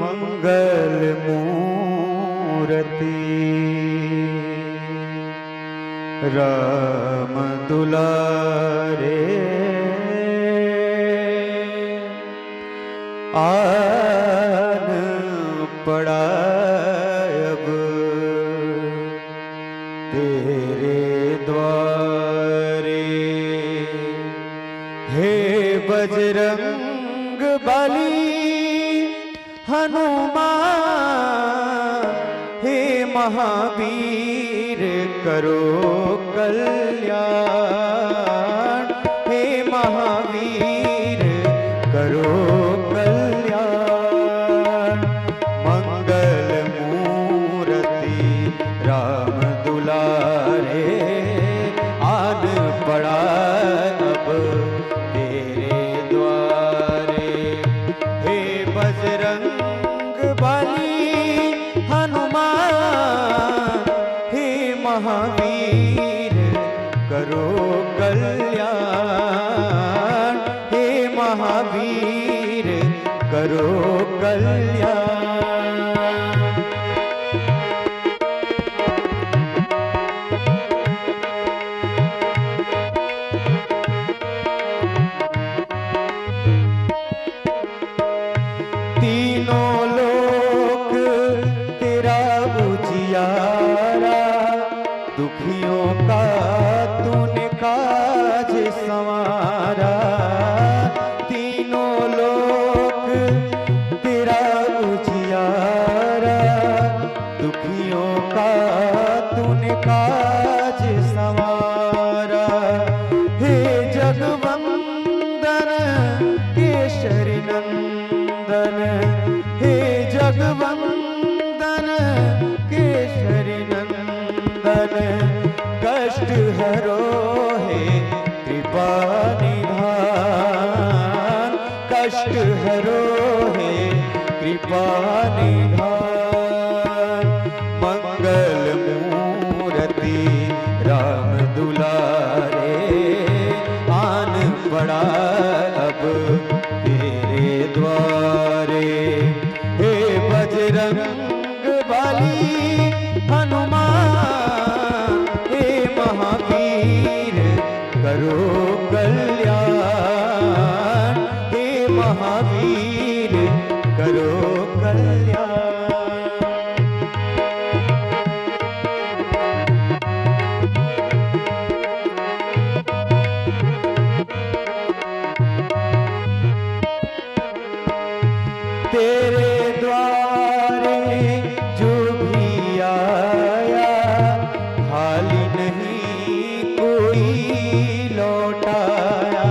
मंगल मूर्ति राम दुलारे आन पड़ा अब तेरे द्वारे। हे बजरंग बली हनुमान, हे महावीर करो कल्याण, हे महावीर करो कल्याण। मंगल मूर्ति राम दुलारे आन पड़ा अब तेरे द्वारे। हे बजरंग बली हनुमान, हे महावीर करो कल्याण, हे महावीर करो कल्याण। तीनों लोक तेरा उजियारा, दुखियों का तूने काज संवारा। तीनों लोक तेरा उजियारा, दुखियों का तूने काज संवारा। हे जगवंदन केशरी नंदन, हे जगवंदन केशरी नंदन। कष्ट हरो हे कृपा निधान, कष्ट हरो हे कृपा निधान। मंगल मूर्ति राम दुलारे आन पड़ा अब तेरे द्वारे। हे बजरंग बली हनुमान, हे महावीर करो कल्याण, हे महावीर करो कल्याण। तेरे द्वारे जो भी आया खाली नहीं कोई लौटाया।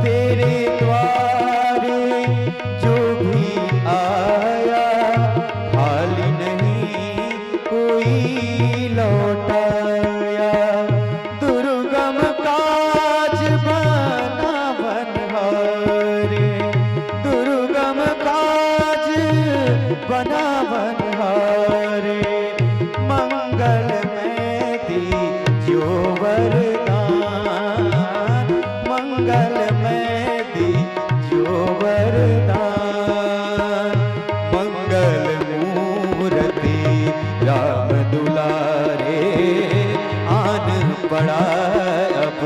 तेरे द्वारे जो भी आया खाली नहीं कोई लौटाया। दुर्गम काज बना बनहारे, दुर्गम काज बना बनहारे। मंगल में दीजियो वरदान, मंगल में दीजियो वरदान। मंगल मूर्ति राम दुलारे आन पड़ा अब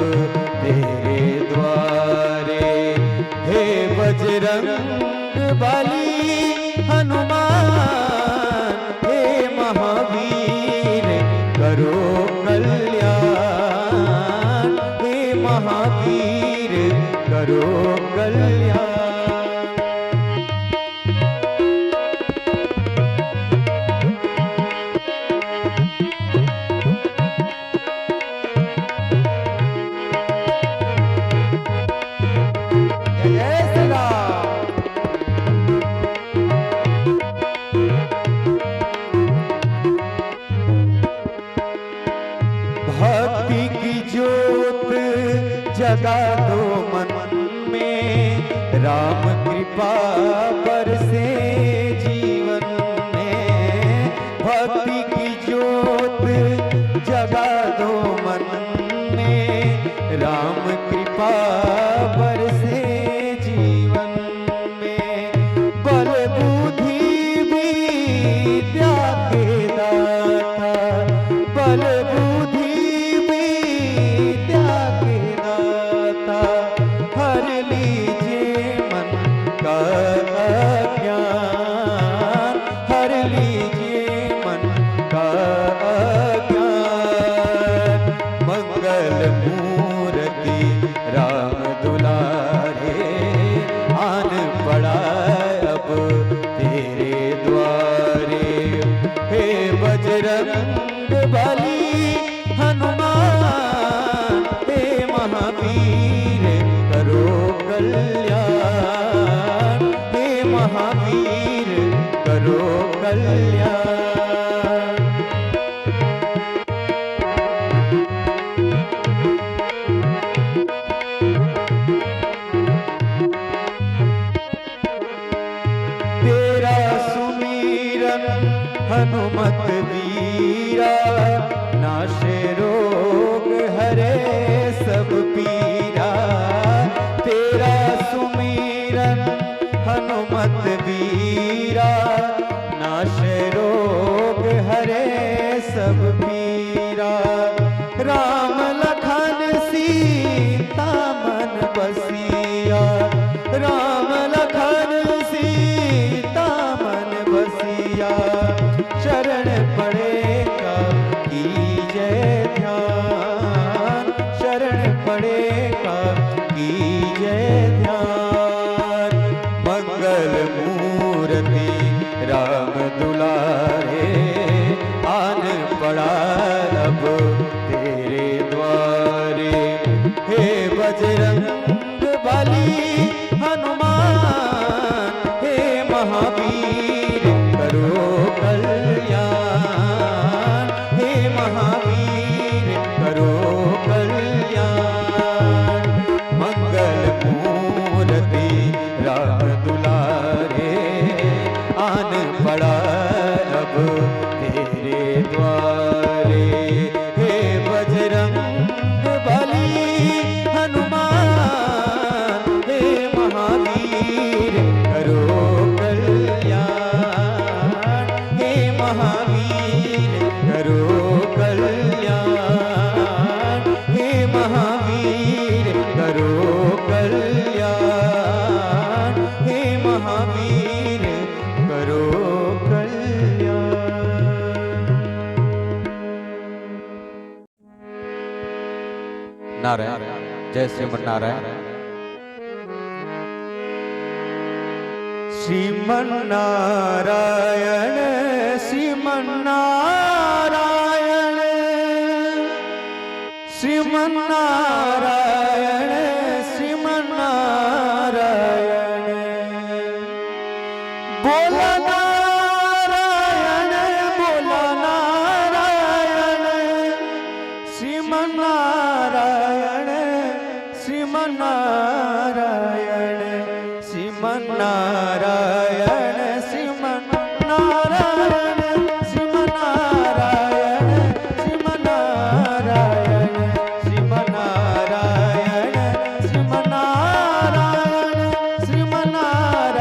तेरे द्वारे। हे बजरंग बली हनुमान, हे महावीर करो कल्याण, हे महावीर करो कल्याण। जय श्री राम। भक्ति की ज्योत जगा दो मन में, राम कृपा पर आन पड़ा अब तेरे द्वारे। हे बजरंग बली हनुमान, हे महावीर करो कल्याण, हे महावीर करो कल्याण। तेरा सुमीरन हनुमत वीरा, नाशे रोग हरे सब पीरा। तेरा सुमीरन हनुमत वीरा, नाशे रोग हरे सब पीरा। राम लखन सीता मन बसिया, राम लखन सीता मन बसिया। शरण पड़ेगा कीजय ध्यान, शरण पड़ेगा कीजय ध्यान। मंगल मूर्ति राम दुलारे, आन पड़ा अब तेरे द्वारे। हे बजरंग बली हनुमान, हे महावीर करो कल्याण, हे महावीर करो कल्याण। मंगल मूर्ति राम दुलारे, आन पड़ा अब तेरे द्वारे। हे बजरंग बली हनुमान, हे महावीर करो कल्याण, हे महावीर करो कल्याण, हे महावीर करो कल्याण, हे महावीर करो कल्याण। नारायण, जय श्रीमन्नारायण। श्रीमन्नारायण श्रीमन्नारायण, श्रीमन्नारायण श्रीमन्नारायण। बोला नारायण बोला नारायण, श्रीमन्नारायण श्रीमन्नारायण। श्रीमन्नारायण श्रीमन्नारायण, श्रीमन्नारायण श्रीमन्नारायण। श्रीमन्नारायण श्रीमन्नारायण, श्रीमन्नारायण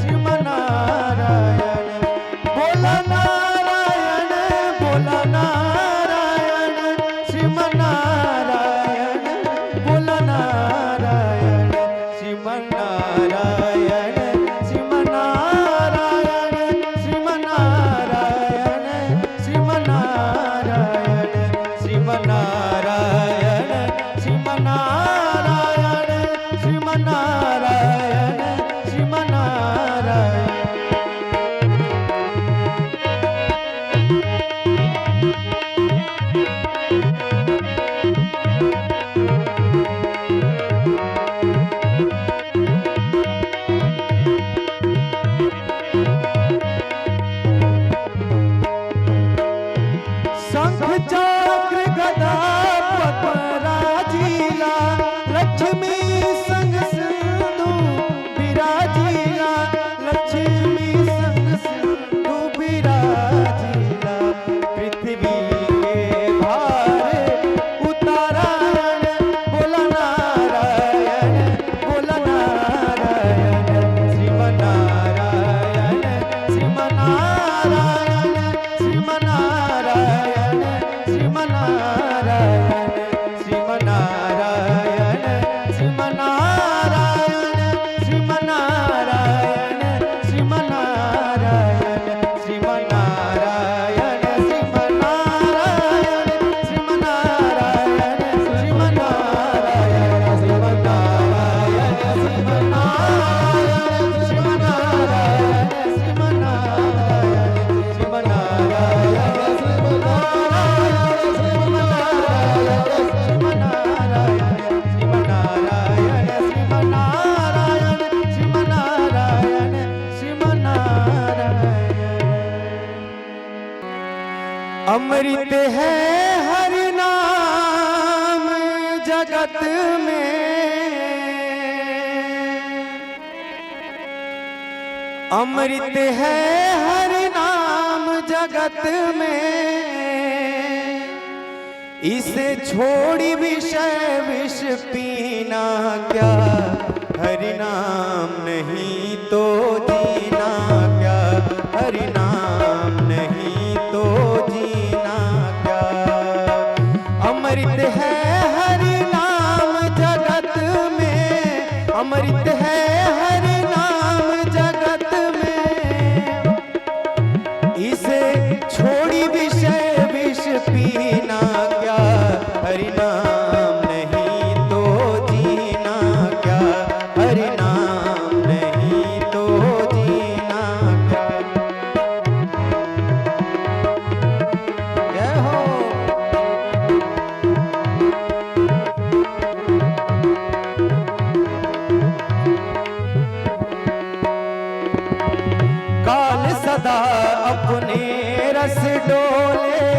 श्रीमन्नारायण। बोला नारायण बोला नारायण, श्रीमन्नारायण बोला नारायण। श्रीमन्नारायण श्रीमन्नारायण, श्रीमन्नारायण श्रीमन्नारायण। श्रीमन्नारायण श्रीमन्नारायण, श्रीमन्नारायण श्रीमन्नारायण। अमृत है हरि नाम जगत में, अमृत है हरि नाम जगत में। इसे छोड़ी विषय विष पीना क्या, हरि नाम नहीं तो जीना क्या, हरि नाम नहीं तो जीना क्या। अमृत है हरि नाम जगत में, अमृत है हरि नाम जगत में। इसे छोड़ी विषय विष पीना क्या, हरि नाम नहीं तो जीना क्या, हरि नाम नहीं तो जीना क्या। जय हो। काल सदा अपने रस डोले,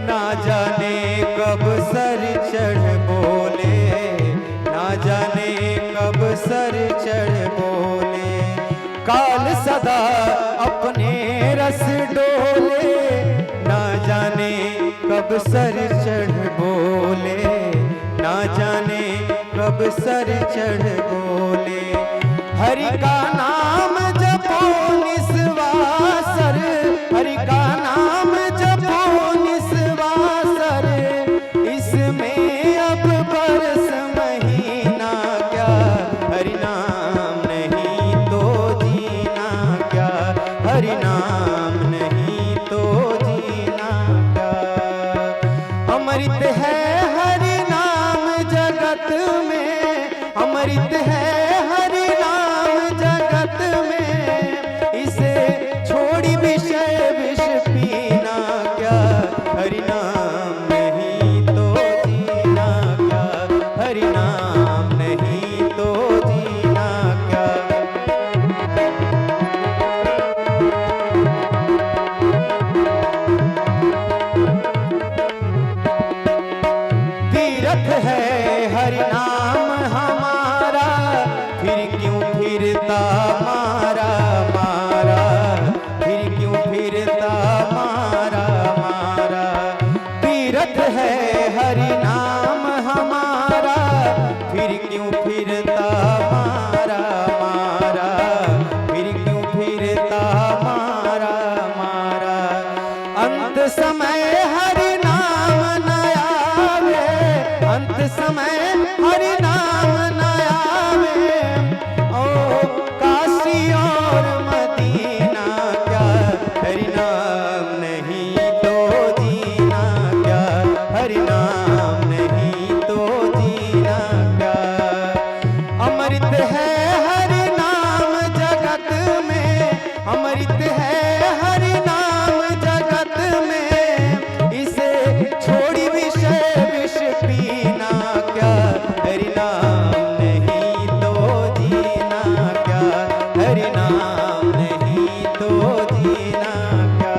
ना जाने कब सर चढ़ बोले, ना जाने कब सर चढ़ बोले। काल सदा अपने रस डोले, ना जाने कब सर चढ़ बोले, ना जाने कब सर चढ़ बोले। हरि का नाम जपो निस्वासर, हरि का नाम जपो निस्वासर। इसमें अब बरस महीना क्या, हरि नाम नहीं तो जीना क्या, हरि नाम नहीं तो जीना क्या। अमृत है हरि नाम जगत में, अमृत है हरि नाम जगत में। इसे छोड़ी विषय विष पीना क्या, हरि नाम नहीं तो जीना क्या, हरि नाम नहीं तो जीना क्या। तीर्थ है हरि नाम हमारा, फिर क्यों फिरता मारा मारा, फिर क्यों फिरता मारा मारा। तीर्थ है हरि नाम हमारा, फिर क्यों फिरता मारा मारा, फिर क्यों फिरता मारा मारा। अंत समय हरि नाम न आवे, अंत समय हरि नाम न आवे। ओ काशी और मदीना क्या, हरि नाम नहीं तो जीना क्या, हरि नाम नहीं तो जीना क्या। अमृत है हरि नाम जगत में, अमृत है हरि नाम जगत में। इसे छोड़ी विषय विष पीना क्या, हरि नाम नहीं तो जीना क्या, हरि नाम नहीं तो जीना क्या।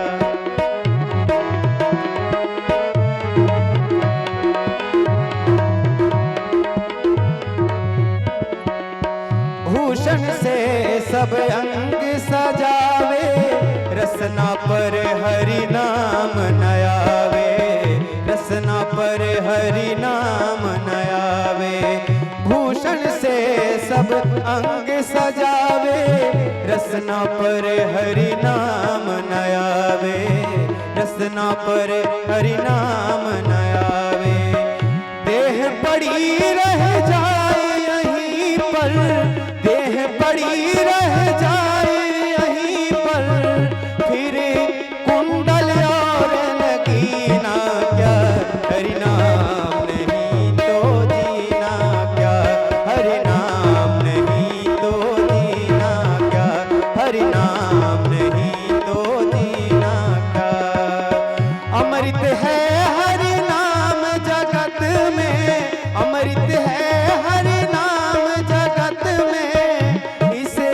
भूषण से सब अंग सजावे, रसना पर हरि नाम नयावे, रसना पर हरि नाम नयावे। भूषण से सब अंग सजावे, रसना पर हरि नाम नयावे, रसना पर हरि नाम नयावे। देह पड़ी रह जाए यहीं पर, देह पड़ी रह जाए यहीं पर। फिर कुंडल और नगीना क्या, हरि नाम नहीं तो जीना क्या, हरि नाम नहीं तो जीना क्या, हरि नाम नहीं तो जीना क्या। अमृत है हरि नाम जगत में, अमृत है हरि नाम जगत में। इसे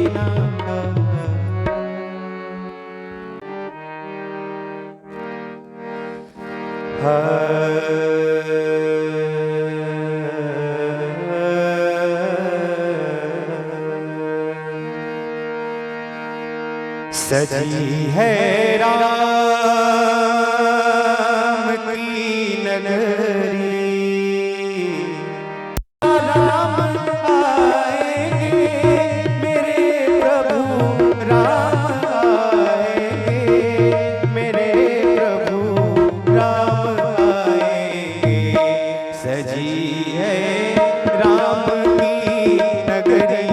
ना सजी है राम की नगरी, राम आएंगे मेरे प्रभु, राम आएंगे मेरे प्रभु, राम आएंगे। सजी है राम की नगरी,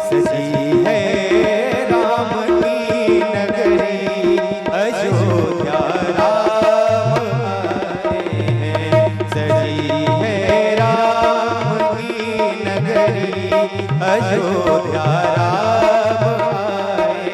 सजी है राम की नगरी, अयोध्या राम आए हैं। सजी है राम की नगरी, अयोध्या राम आए।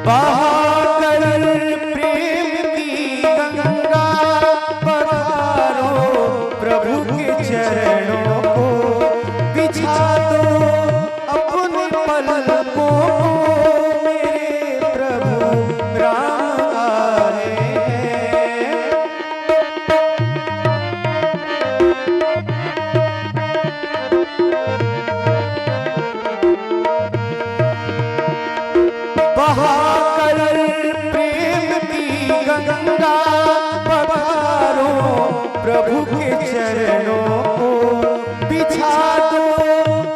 बहाकर प्रेम की गंगा, पधारो प्रभु के चरणों को, बिछा दो अपने पलकों को, मेरे प्रभु राम आए हैं। बहाकर प्रेम की गंगा, पधारो प्रभु के चरणों को, बिछा दो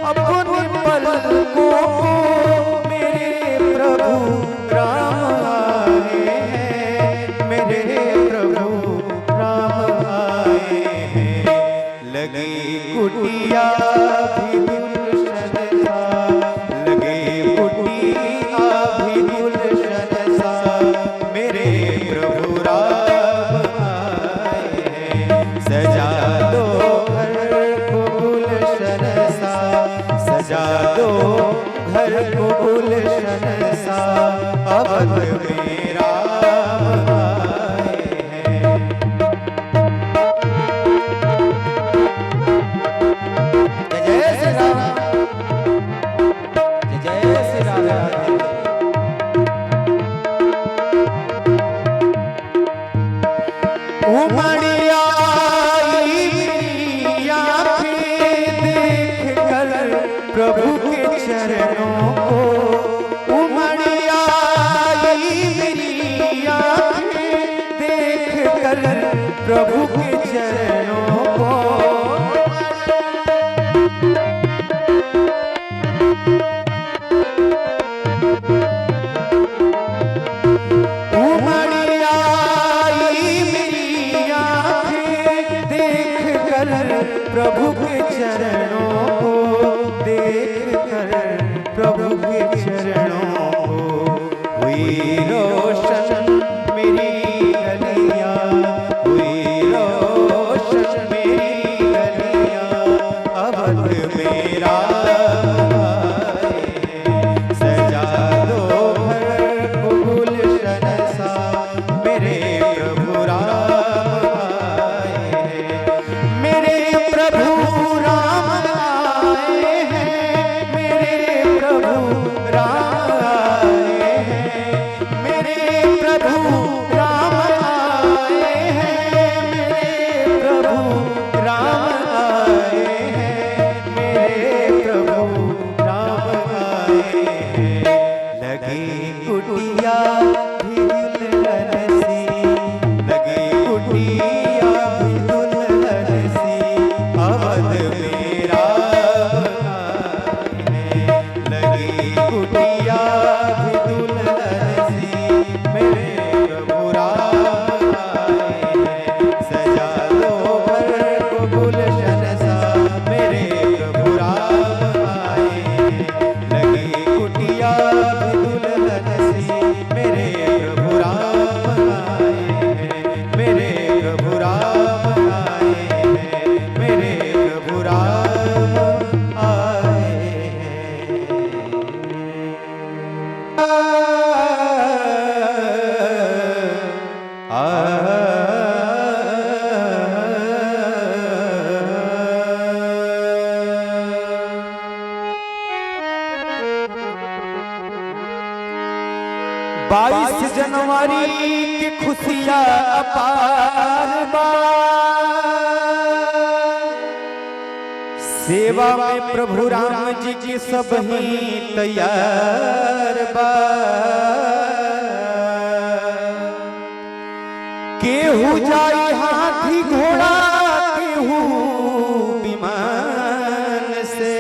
अपने पलकों को, मेरे प्रभु राम आए हैं, मेरे प्रभु राम आए हैं। लगी कुटिया भी गुलशन सा, लगे कुटिया भी गुलशन सा, मेरे प्रभु राम आए हैं। सजा दो घर को गुलशन सा, सजा दो घर को गुलशन सा, अवध में राम आए हैं। जय जय श्री राम, जय जय श्री राम। उमड़ी आई मेरी आँखें देख कर प्रभु के चरणों को, उमड़ी आई मेरी आँखें देख कर प्रभु के चरणों को। उमड़ी आई मेरी आँखें देख कर प्रभु के चरणों को, देख कर प्रभु के चरणों को। हुई रोशन मेरी गलियां, हुई रोशन मेरी गलियां, अवध में राम आए हैं। सजा दो घर को गुलशन सा, मेरे प्रभु राम आए हैं। मेरे प्रभु राम आए हैं, मेरे प्रभु राम आए हैं, मेरे प्रभु राम आए हैं, मेरे प्रभु राम आए हैं, मेरे 22 जनवरी की खुशियाँ अपार बा, सेवा में प्रभु राम जी की सब ही तैयार बा। केहू जाई हाथी घोड़ा, केहू विमान से,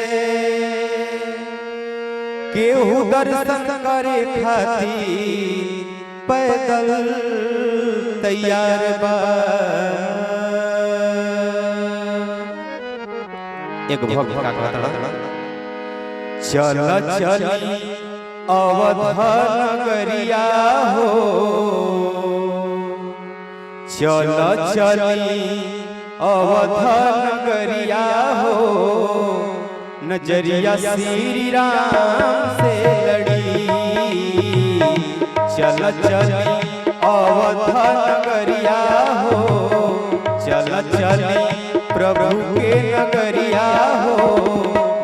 केहू दर्शन करे खातिर पैदल तैयार बा। एक भक्त का कहता, चल चली अवध नगरिया हो, चल चली अवध नगरिया हो, नजरिया श्री राम से लड़ी। चल चली अवध नगरिया हो, चल चली प्रभु के नगरिया हो,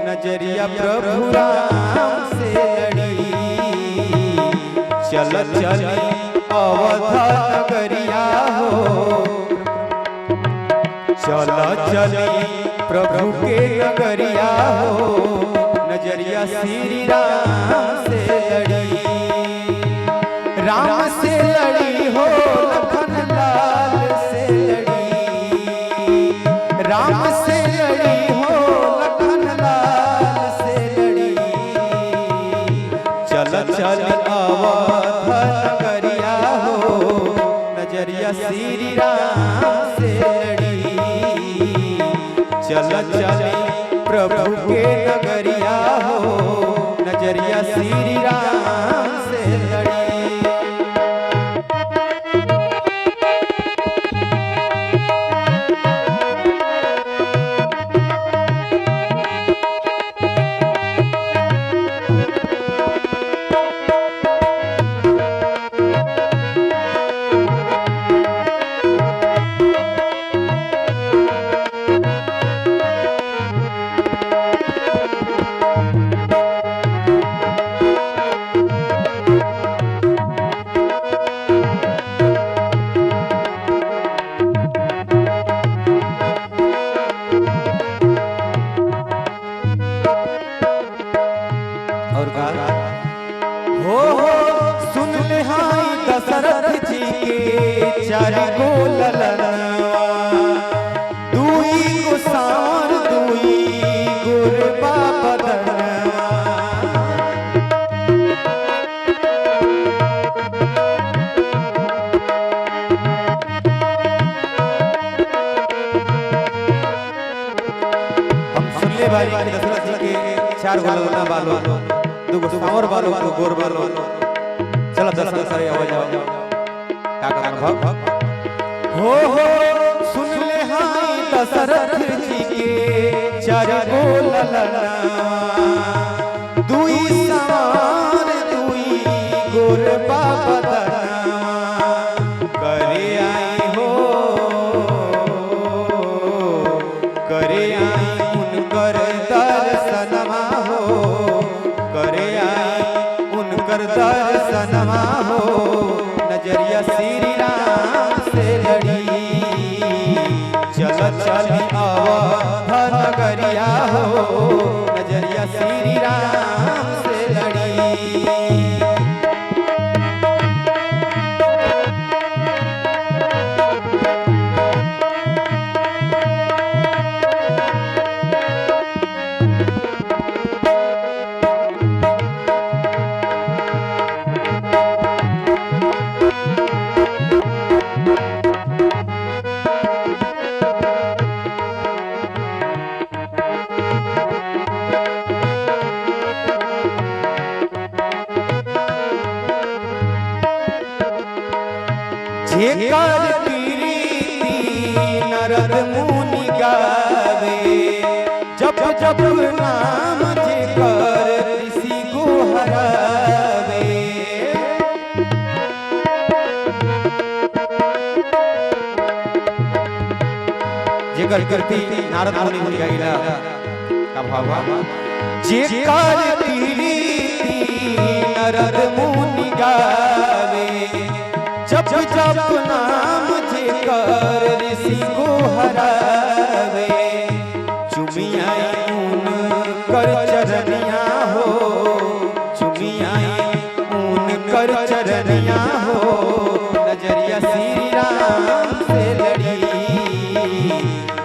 नजरिया प्रभु राम से लड़ी। चल चली अवध नगरिया हो, चल चली प्रभु के नगरिया हो, नजरिया श्री राम से लड़ी। राम से लड़ी हो लखन लाल से लड़ी, राम से लड़ी हो लखन लाल से लड़ी। चल चल अवध नगरिया हो, नजरिया श्री राम से लड़ी। चल चली प्रभु के नगरिया हो, नजरिया श्री राम से लड़ी। सुन ले हाय दशरथ जी के 4 गो ललनवा, 2 गो सांवर 2 गोरबा बदनवा। हम सुन ले भाई दशरथ जी के 4 गो ललना बालो, 2 गो सांवर बालो, 2 गोर बालो। चलो दर्शन करे हो जाओ का भक्त हो। सुन ले हाय दशरथ जी के 4 गो ललनवा, 2 सांवर 2 गोरबा बदनवा। करे आई हो, करे आई उनकर दर्शनवा हो, करे आई उनकर दर्शनवा हो, नजरिया श्री राम से लड़ी। चल चली अवध नगरिया हो, नजरिया श्री राम से लड़ी। जेकर कीर्ति नरद मुनि गावे, जप जप नाम जेकर ऋषि को हरावे। जेकर कीर्ति नारद मुनि गाइला का भाव, जेकर कीर्ति नरद मुनि गावे, जप जप नाम जे कर ऋषि को हरावे। चुमियाई ऊन कर चरनिया हो, चुमियाई ऊन कर चरनिया हो, नजरिया श्री राम से लड़ी।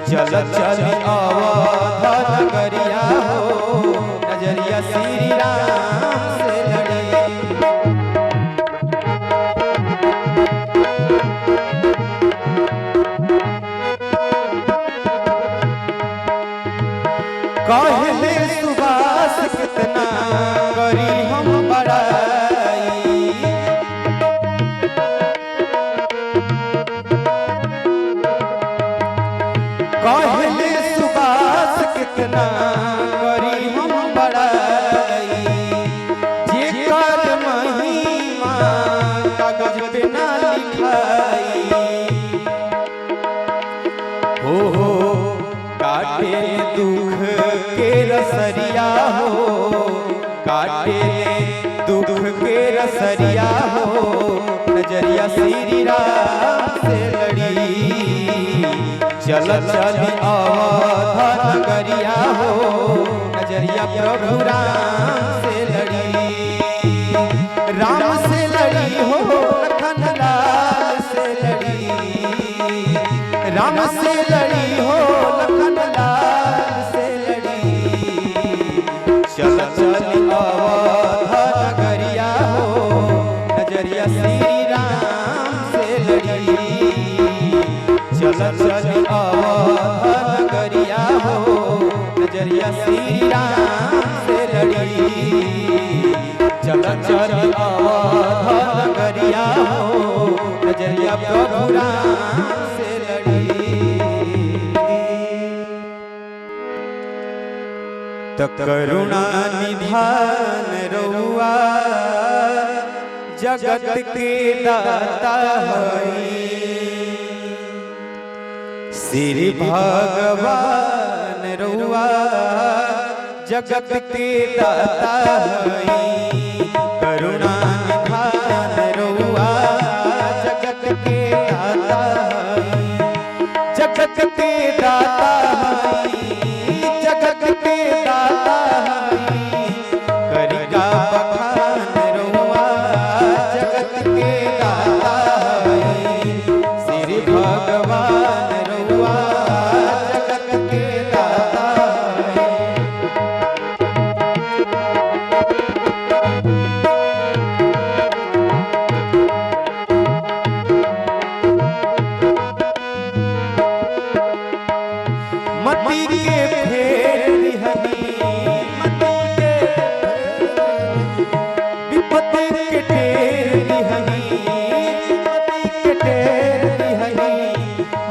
चल चल अवध नगरिया हो, नजरिया श्री राम से लड़ी। कहले सुबास कितना करी हम बड़ाई, कहले सुबास कितना करी हम बड़ाई। जे कर महिमा कागज पे ना लिखाई, हो काटे दुख के रसरिया हो, काटे दुख के रसरिया हो, नजरिया श्री राम से लड़ी। चल चल अवध नगरिया हो, नजरिया प्रभु राम से लड़ी। राम से लड़ी हो लखन लाल से लड़ी, राम से लड़ी हो लखन लाल से लड़ी। चल चल अवध नगरिया हो, नजरिया श्री राम से लड़ी। चल चल अवध नगरिया हो, नजरिया श्री राम से लड़ी। चल चल अवध नगरिया हो, नजरिया प्रभु राम से लड़ी। त करुणा निधान रउआ जगत के दाता हई, श्री भगवान रउआ जगत के दाता हई। करुणा निधान रउआ जगत के दाता हई, जगत के दाता हई, जगत के दाता हई। करिका बखान रउआ जगत के दाता हई, श्री भगवान रउआ जगत के दाता हई। मती के फेर दिहनी, मती के विपत्ति के टेर दिहनी, मती के टेर दिहनी,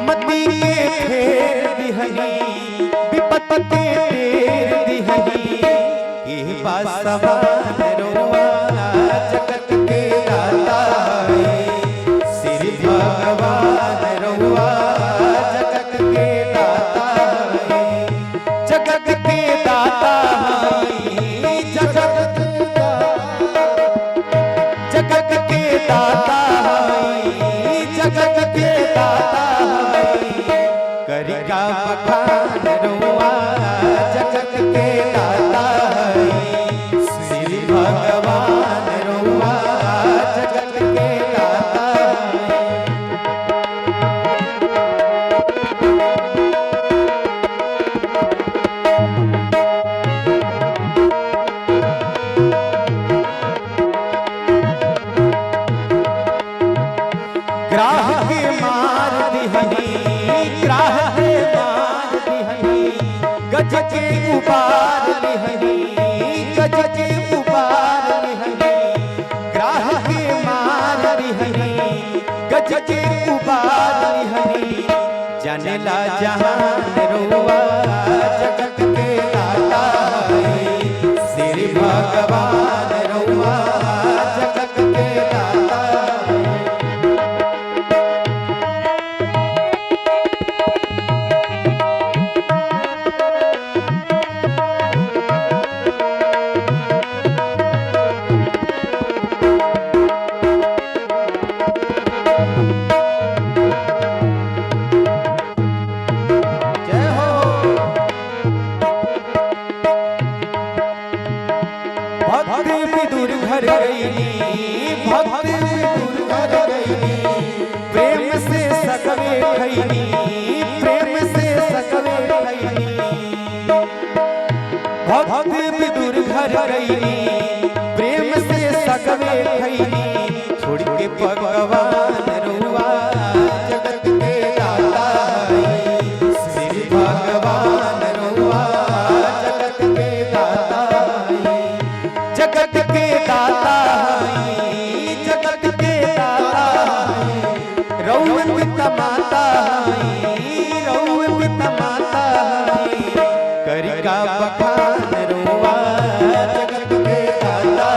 मती के फेर दिहनी, विपत्ति के टेर दिहनी। के पास समान रउआ जगत के दाता हई, श्री भगवान रउआ जगत के दाता हई, जगत के दाता हई, जगत जगत के दाता हई, जगत के दाता हई। करिका बखान रउआ जगत के दाता हई, श्री भगवान रउआ जगत के दाता हई। ग्राह के मार दिहनी, ग्राह के मार दिहनी, गज के उबार दिहनी, गज के उबार दिहनी। ग्राह के मार दिहनी, गज के उबार दिहनी। जानेला जहान रउआ जगत के दाता हई, श्री भगवान रउआ जगत के दाता हई। विदुर घर गईनी भक्त विदुर घर गईनी प्रेम से सकवे खईनी प्रेम से सकवे खईनी भक्त विदुर घर गईनी प्रेम से सकवे खईनी छोड़ के भगवान रुआ जगत के दाता श्री भगवान रुआ जगत के दाता जगत के दाता जगत के दाता रऊ पिता माता रऊ पिता माता करिका बखान रुआ जगत के दाता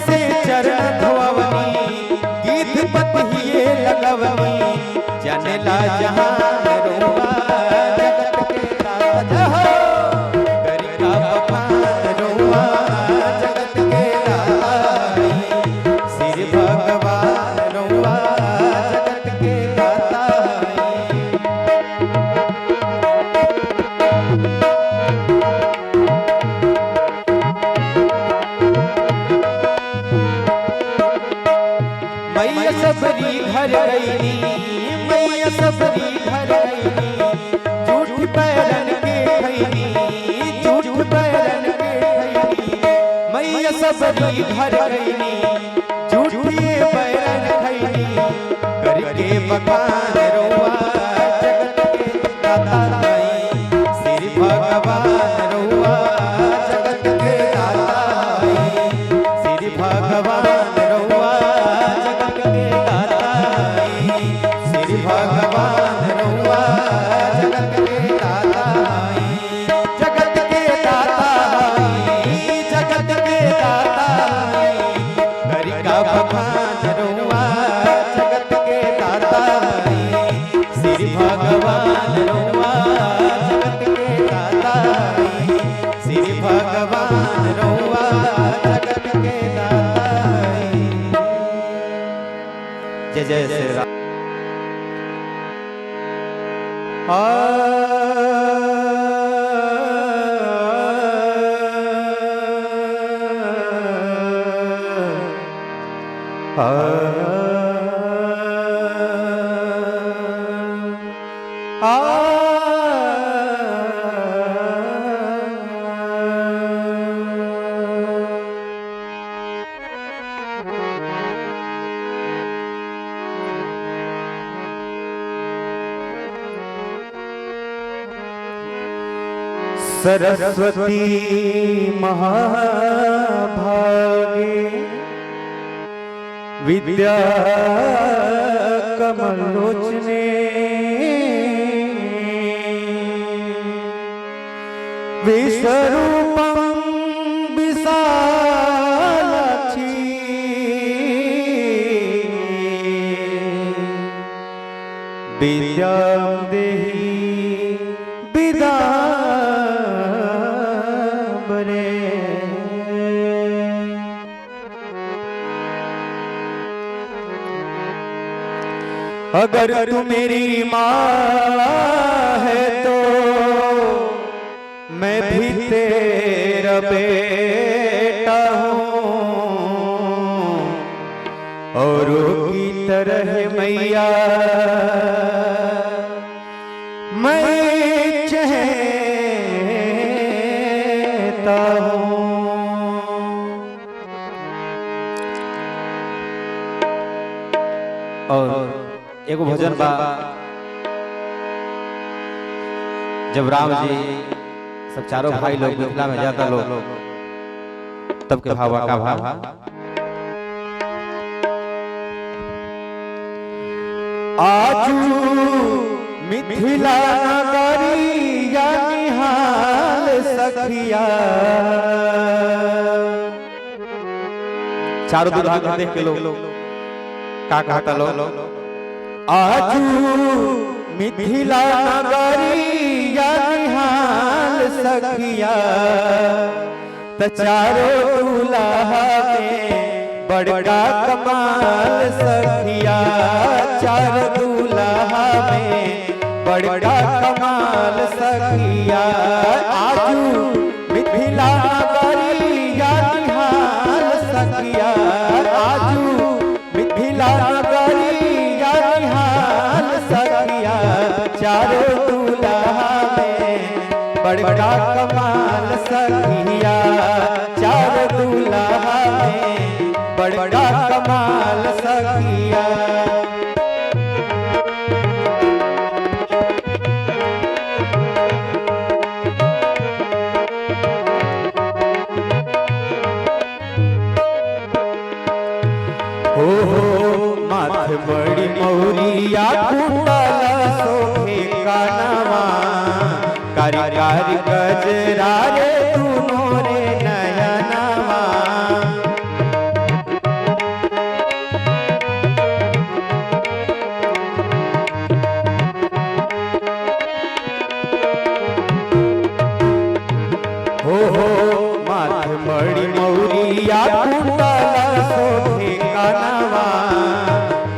से चरण धोवनी गीत पतिये लगवनी जनेला जहान रुआ जगत के दाता करिका बखान रुआ जगत के दाता श्री भगवान रुआ जगत के दाता मैया सबरी घर गईनी मैया सबरी घर गईनी झूठ पैरन के खईनी झूठ पैरन के खईनी मैया सबरी घर गईनी झूठिए पैरन खईनी करके बखान रुआ जगत के दाता श्री भगवान रुआ जगत के दाता श्री भगवान रुआ श्री भगवान रुआ जगत के दाता जगत के दाता जगत के दाता करिका बखान रुआ जगत के दाता श्री भगवान रुआ जगत के दाता श्री भगवान रुआ जगत के दाता जय जय श्री राम सरस्वती महाभागे विद्या कमलोचने विश्वरूपं विशालाक्षी विद्यां देहि विदाम्बरे। अगर तू मेरी माँ है तो मैं भी तेरा बेटा हूँ, औरों की तरह मैया मैं चाहता हूँ। और एगो भजन बा, जब राम जी सब चारों भाई लोग मिथिला में जाता लोग तब के भावा का भाव आजू मिथिला नगरिया निहाल सखिया। चारों दुल्हा को देख के लोग का कहता लोग आजू मिथिला नगरिया निहाल सखिया त चारो दूल्हा में बड़का कमाल सखिया चार दूल्हा में बड़का कमाल सखिया आजू मिथिला नगरिया निहाल सखिया आजू मिथिला नगरिया निहाल सखिया चारों दूल्हा में बड़का कमाल सखिया चार दूल्हा में बड़का कमाल सखिया माथ बड़ी मौरिया कुंडल सोहे कानवा कारी कारी गजरा रे तूनो रे नयनवा माथ बड़ी मौरिया कुंडल सोहे कानवा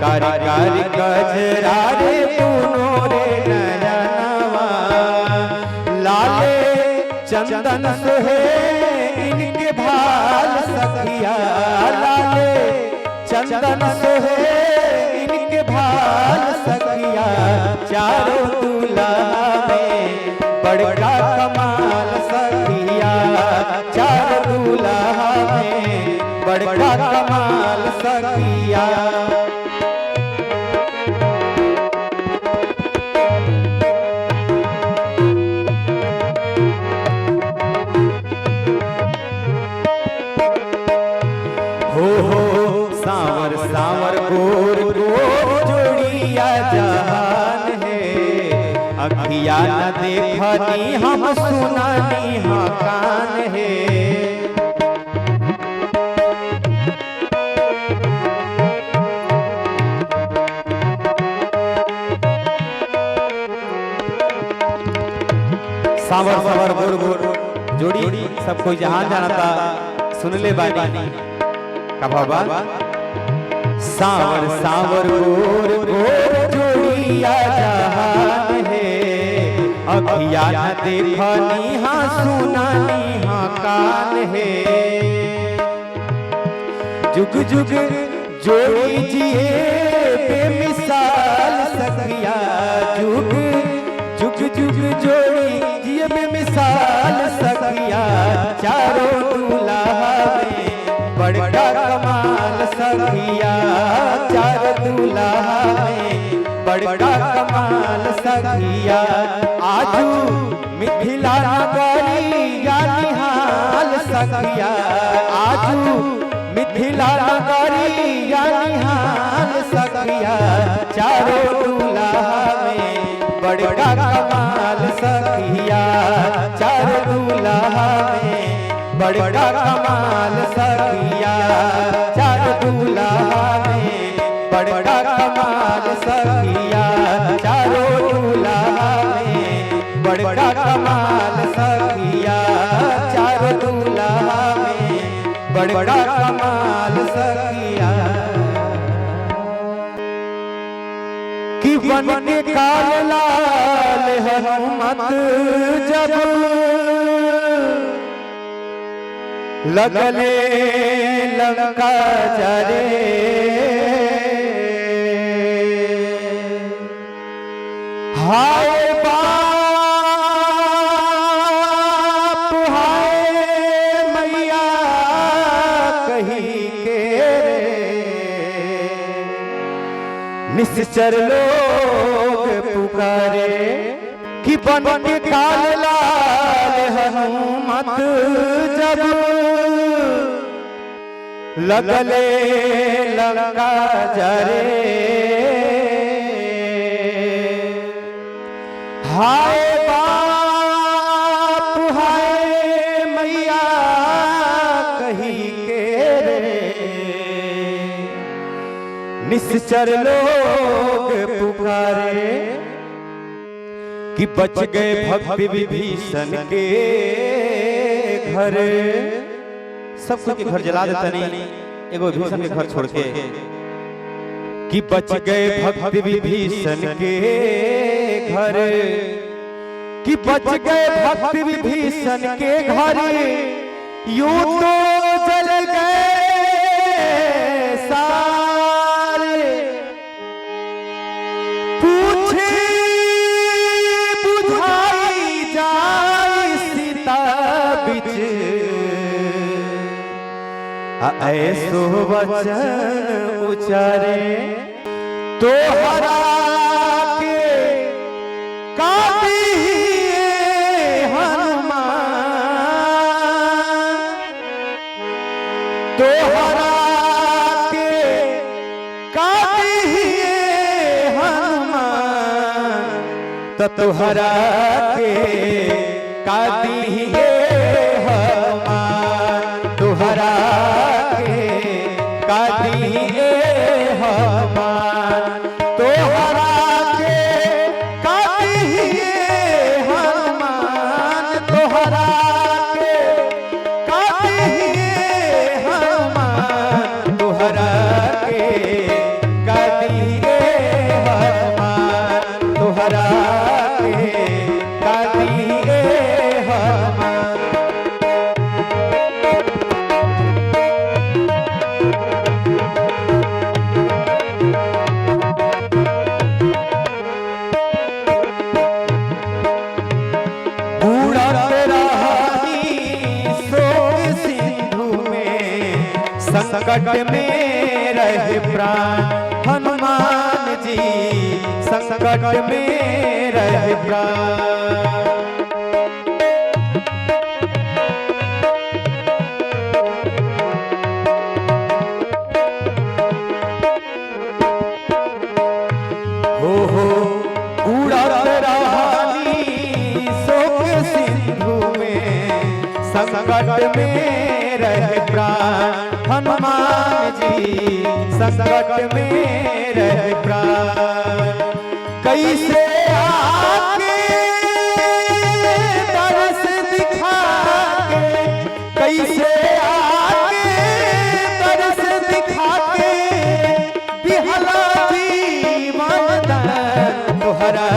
कारी कारी गजरा रे तूनो रे नयनवा लाले चंदन सोहे इनके भाल सखिया लाले चंदन सोहे इनके भाल सखिया चारों दूल्हा में बड़का कमाल सखिया चार दूल्हा में बड़का कमाल सखिया सांवर सांवर गोर गोर जोड़िया जहान है अखिया न देखनी हम सुनानी हाँ कान है सांवर सांवर गोर गोर जोड़ी सब कोई जहान जानता सुन ले बानी का बाबा सांवर सांवर गोर गोर जोड़िया जहान है अखिया न देखनी हाँ सुनानी हाँ कान है जुग जुग जोड़ी जिए बेमिसाल सखिया जुग जुग जुग जोड़ी जिए बेमिसाल सखिया चारों दूल्हा में बड़का कमाल सखिया चार दूल्हा में बड़का कमाल सखिया आजू मिथिला नगरिया निहाल सखिया आजू मिथिला नगरिया निहाल सखिया चारों दूल्हा में बड़का कमाल सखिया चार दूल्हा में बड़का कमाल सखिया चार दूल्हा में बड़का कमाल सखिया चारों दूल्हा में बड़का कमाल सखिया चार दूल्हा में बड़का कमाल सखिया कि बन के काल लाल हनुमत जब लगले लंका चरे हाय बाप हाय मैया कही के निश्चर लोग पुकारे कि बन के काल लाल हनुमत जब लगले लंका जरे हाय बाप हाय मैया कही के रे निश्चर लोग पुकारे कि बच गए भक्ति विभीषण के घर। सबको के घर जला देता नहीं, एगो विभीषण के घर छोड़ के कि बच गए भक्ति विभीषण के घर, कि बच गए भक्ति विभीषण के घर। यूं तो जल गए सारे, पूछे बुझाई जाए सीता बिच, ऐसो वचन उचारे तो हरा के काटी हनुमान, तो हरा के काटी हनुमान, तो तुहरा के काटी हनुमान, तुहरा संकट में रहे प्राण हनुमान जी, संकट में रहे प्राण। हो उड़त रहानी शोक सिंधु में, संकट में रहे प्राण हनुमान जी, संकट में रहे प्राण। कैसे आके तरस दिखा के, कैसे आके तरस दिखा के बिहला जीवन दान तुहरा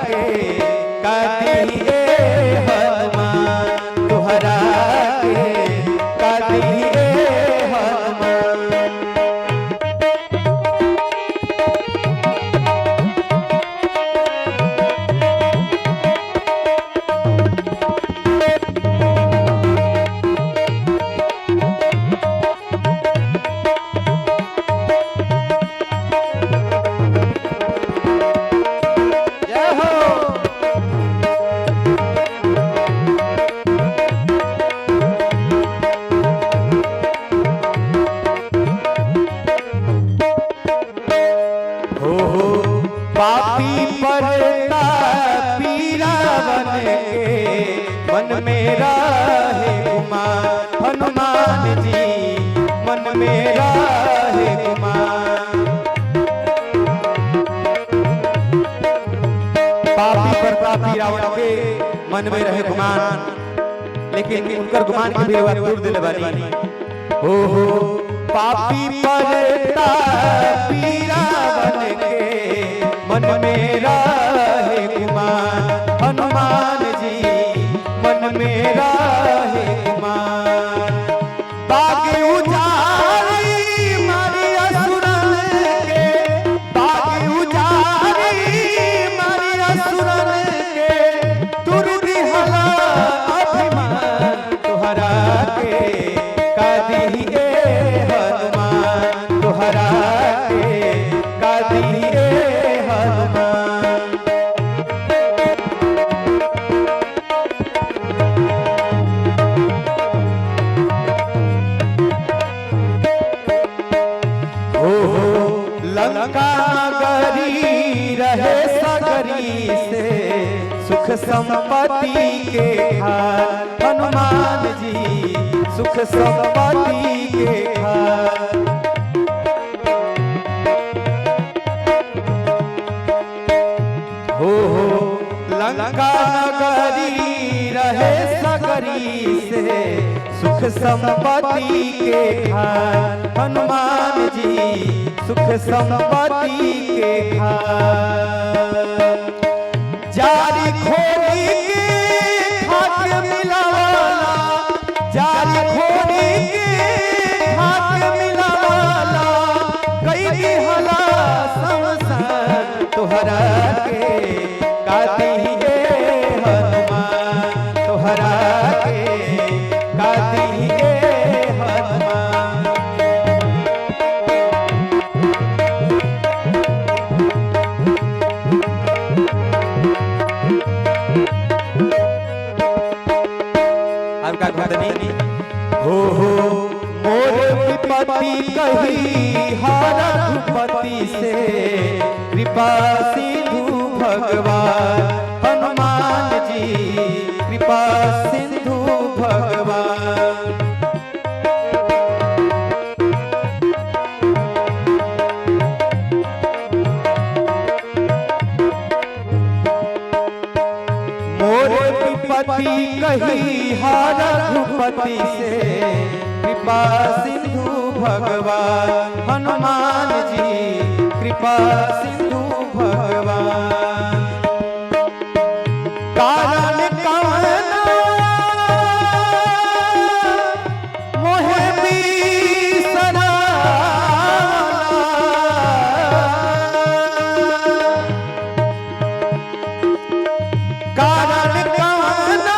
के काटी हनुमान, तुहरा के काटी पापी परता पीरा बन के मन में राहे गुमान हनुमान जी, मन में राहे गुमान। पापी परता पीरा बन के मन में रहे गुमान, लेकिन उनकर गुमान की भी बात दूर दिले बानी। हो पापी परता पीरा बन के मन में राहे गुमान हनुमान जी, मन में राहे गुमान। बाग उजारी मारी असुरन के, बाग उजारी मारी असुरन के, तुर दिहला अभिमान तुहरा के कादी हनुमान, तुहरा के कादी लंका गरी रहे सगरी से, सुख संपत्ति के खार हनुमान जी, सुख संपत्ति के खार। संपत्ति के खान हनुमान जी सुख संपत्ति के खान जारी खोली के खाक मिलावाला जारी खोली के खाक मिलावाला कई दिहला संसार तोहरा के काती है हनुमान तोहरा के काती है हनुमान और का घटनी हो मोर विपत्ति कही हर रघुपति से कृपा सिंधु भगवान हनुमान जी कृपा सिंधु भगवान मोर विपत्ति कही हर रघुपति से कृपा सिंधु भगवान हनुमान जी कृपा सिंधु भगवान कारण कवना मोहे बिसरा कारण कवना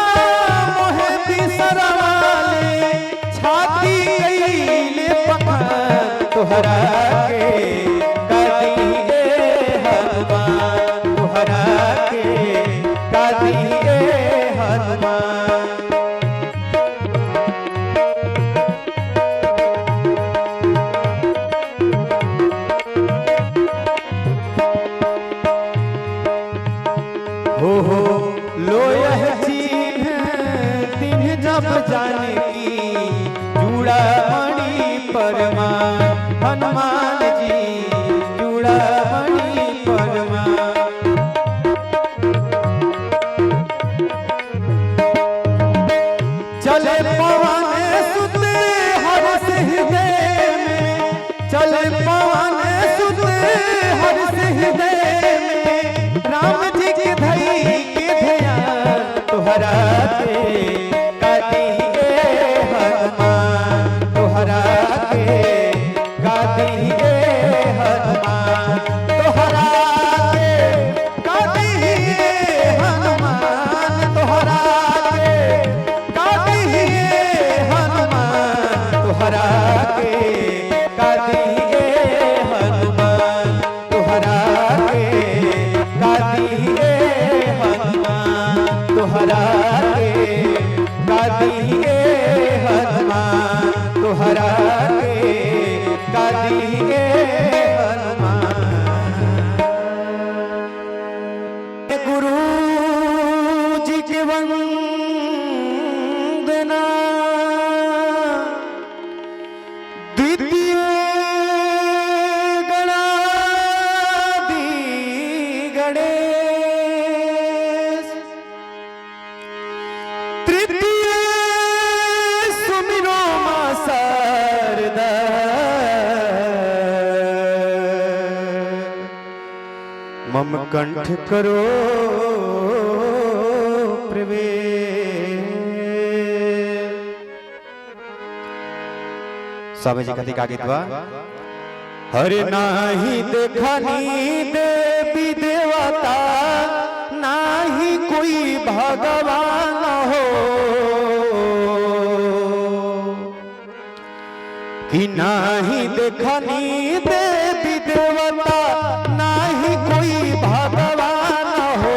मोहे बिसरवाले छाती गईले पकड़ तोहरा के काती है हनुमान तोहरा के काती है हनुमान हो लो यह चीन दिन जब जाने की जुड़ा मणि परमान हनुमान जी जुड़ा मणि परमान चले पवन सुत हर्ष हृदय में चले पवन सुत हर्ष हृदय में राम जी के धई के ध्यान तोहरा के काती है हनुमान तोहरा के काती है हनुमान तोहरा के काती है हनुमान तोहरा के काती है हनुमान तोहरा के काती है हनुमान तोहरा के काती है हनुमान तोहरा के काती है हनुमान तोहरा के काती है हनुमान गुरु जी के वंदना द्वितीय गणादि गणेश तृतीय सुमिरो मा शारदा मम कंठ करो प्रवेश स्वामी जी कथी का गीत बा हरे नाही देखनी देवी देवता नाही कोई भगवान हो कि नाही देखनी देवी देवता नाही कोई भगवान हो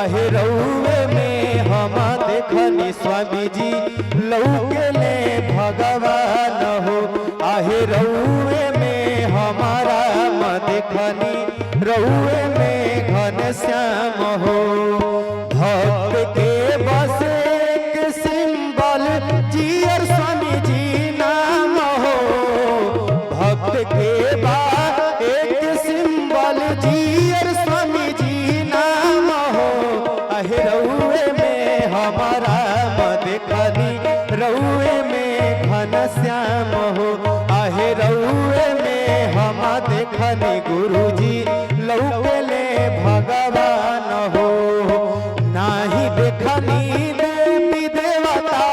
आहे रउए में हम देखनी स्वामी जी लौके ले भगवान हो आहे रउए में हमारा म देखनी रउए में घन श्याम हो भक्त के बस एक सिंबल जियर स्वामी जी नाम हो भक्त के बाद एक सिंबल जियर स्वामी जी नाम हो आहे रउए में हमारा म देखनी रउए में देखनी गुरुजी लौकेले भगवान हो नाही देखनी देवी देवता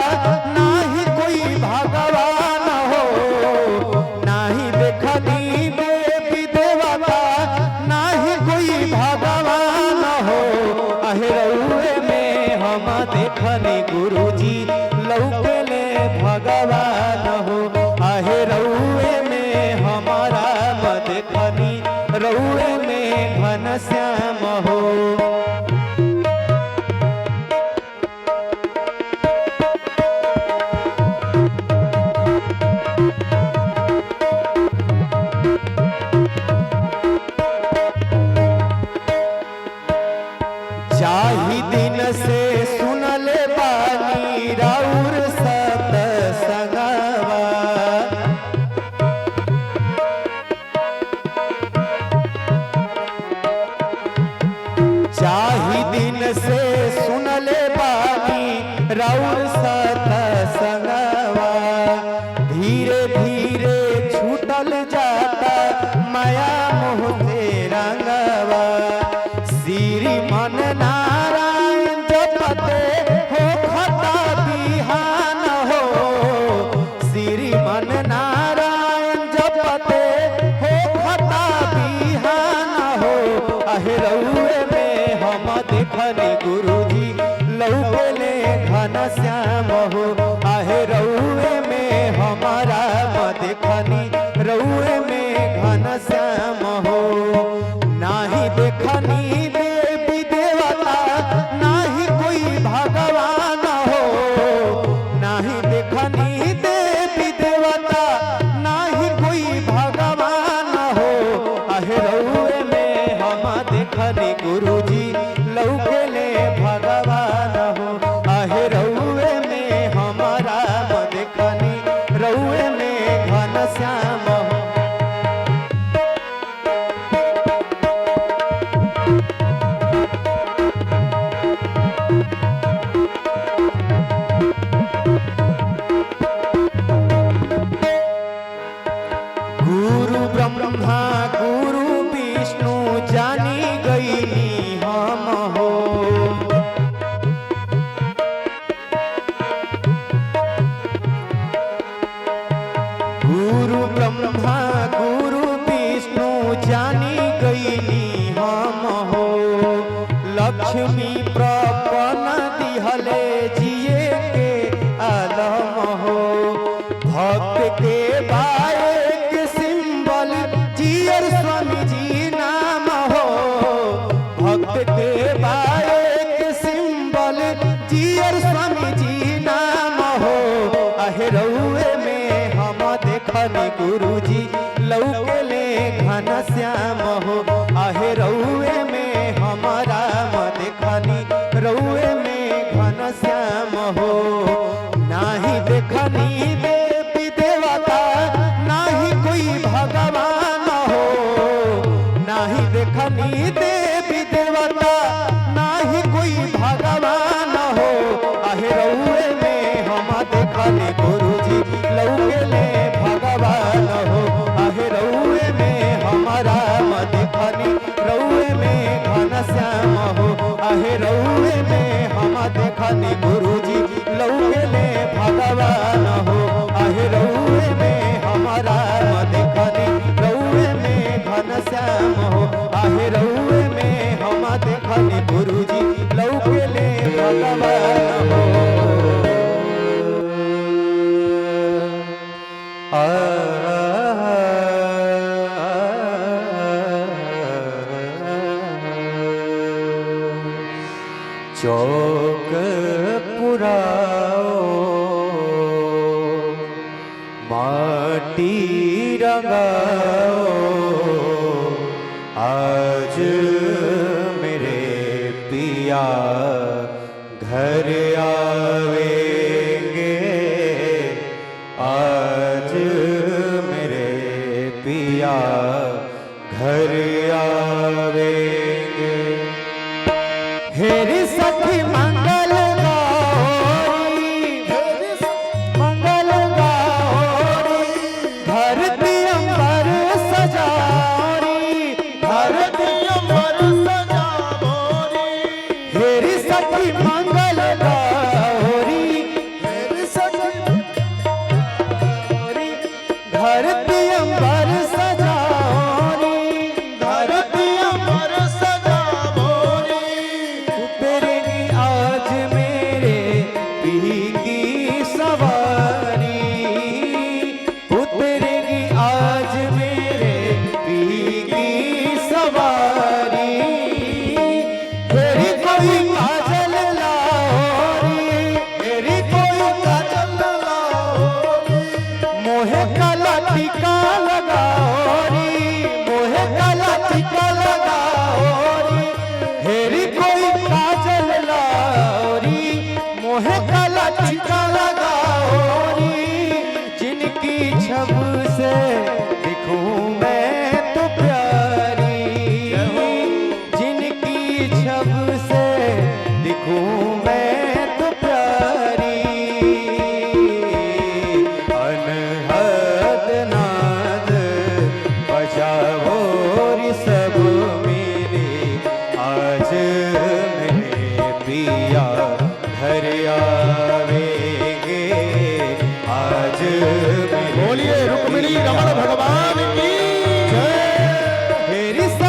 नाही कोई भगवान हो नाही देखनी देवी देवता नाही कोई भगवान हो अहिरउए में हम देखनी गुरुजी लौकेले भगवान हो अहिरउए में हमारा देखनी रउए में घनश्याम हो जाहि दिन से सुनले बानी राउर सत संगवा जाहि दिन से सुनले बानी राउर सत संगवा धीरे धीरे छूटल जाता माया मोह से रंगवा श्री मन नारायण जपते हो खता बिहान हो श्री मन नारायण जपते हो खता बिहान हो अहिरउए में हम देखनी गुरुजी लौकेले घनश्याम हो अहिरउए में हमारा देखनी रउए में घनश्याम हो नाही देखनी देवी देवता नाही कोई भगवान हो नाही देखनी देवी देवता नाही कोई भगवान हो अहिरउए में हम देखनी गुरुजी लौकेले भगवान हो अहिरउए में हमारा देखनी रउए में घनश्याम हो गुरु ब्रह्मा गुरु विष्णु जानी गईनी हम हो गुरु ब्रह्मा गुरु विष्णु जानी गईनी हम हो लक्ष्मी प्रपन दिहले जिए के आलम हो भक्त के बाए के सिंबल जियर स्वामी जी नाम हो भक्त के बाए के सिंबल जियर स्वामी जी नाम हो अहिरउए में हम देखनी गुरुजी लौकेले घनश्याम हो अहिरउए में हमारा देखनी रउए में घनश्याम हो नाही देखनी देवी देवता नाही कोई भगवान हो नाही देखनी देवी देवता नाही कोई भगवान हो अहिरउए में हम देखनी गुरुजी लौकेले भगवान हो अहिरउए में हमारा देखनी रउए में घनश्याम हो अहिरउए में हम देखनी गुरुजी लौकेले भगवान हो अहिरउए में हमारा देखनी रउए में घनश्याम हो अहिरउए में हम देखनी गुरुजी लौकेले भगवान हो चौक पुराओ माटी रंगाओ आज मेरे पिया घर आवेंगे आज मेरे पिया घर आवेंगे हेरी सखी मंगल गौरी मंगल गौरी धरती अंबर सजारी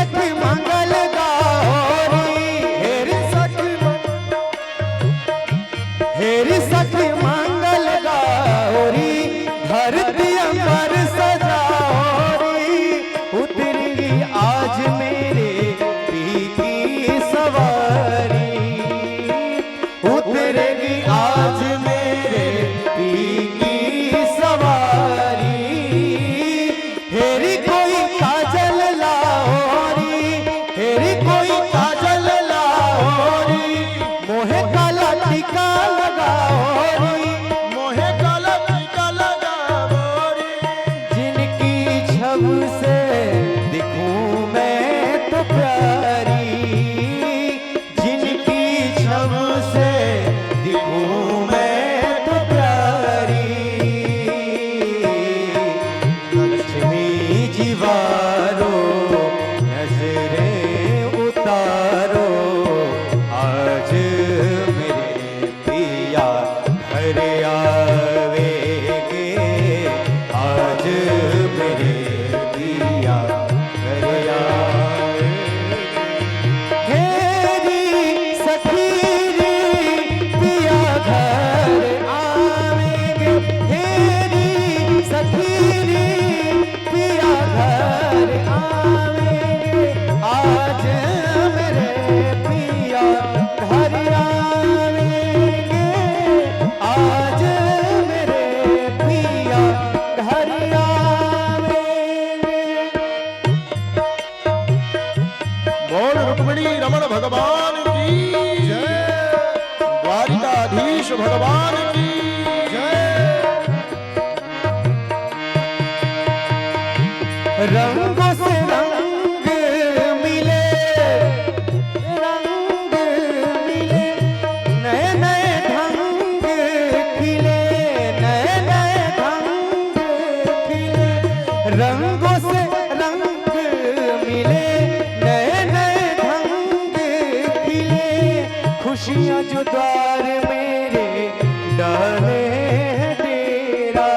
सखी मंगल गौरी, हेरी सखी मंगल गौरी, धरती अंबर सजाओरी, उतरी आज मेरे पी की सवारी, उतरेगी आज मेरे पी की सवारी, हेरी कोई काजल लाओरी, हेरी कोई काजल लाओरी, मोहे काला टीका लगाओरी, मोहे काला टीका लगाओरी, जिनकी छब से दिखूं मैं तो प्यारी, जिनकी छब से दिखूं मैं तो प्यारी, लक्ष्मी जीवारो नजरें उतारो, आज मेरे पिया घर आवेगे, आज मेरे पिया घर आवेगे, हेरी सखी रे पिया घर आवेगे, हेरी सखी रे पिया घर आवेगे, आज मेरे पिया घर आवेगे, आज मेरे पिया घर आवेगे। बोल रुक्मिणी रमण भगवान की जय, द्वारिकाधीश भगवान की जय। रंगों से रंग मिले, रंग मिले, नए नए ढंग खिले, नए नए ढंग खिले, रंगों से रंग मिले, नए नए ढंग खिले, खुशियाँ जो द्वार मेरे डाले हैं डेरा,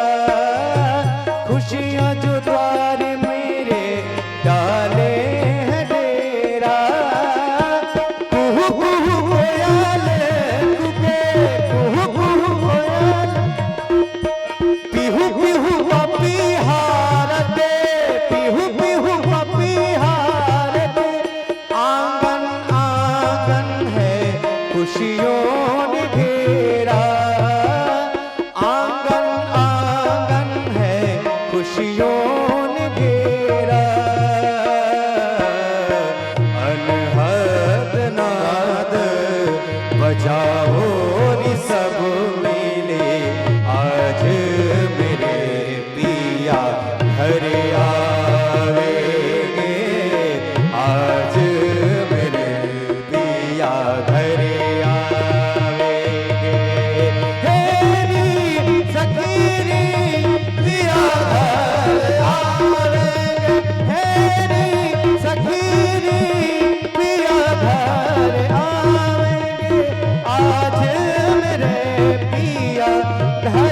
खुशियाँ जो द्वार मेरे डाले हैं डेरा, कुहू कुहू कोयल कुके, कुहू कुहू कोयल, पिहू पिहू पपी हारते, पिहू पिहू पपी हारते, आंगन आंगन है खुशियों ने घेरा, आंगन आंगन है खुशियों ने घेरा, अनहद नाद बजाओ रे सब मिले, आज मेरे पिया घर आवेगे, आज मेरे पिया घर आवेगे, हेरी सखी रे पिया घर आवेगे, हेरी सखी रे पिया घर आवेगे, आज मेरे पिया घर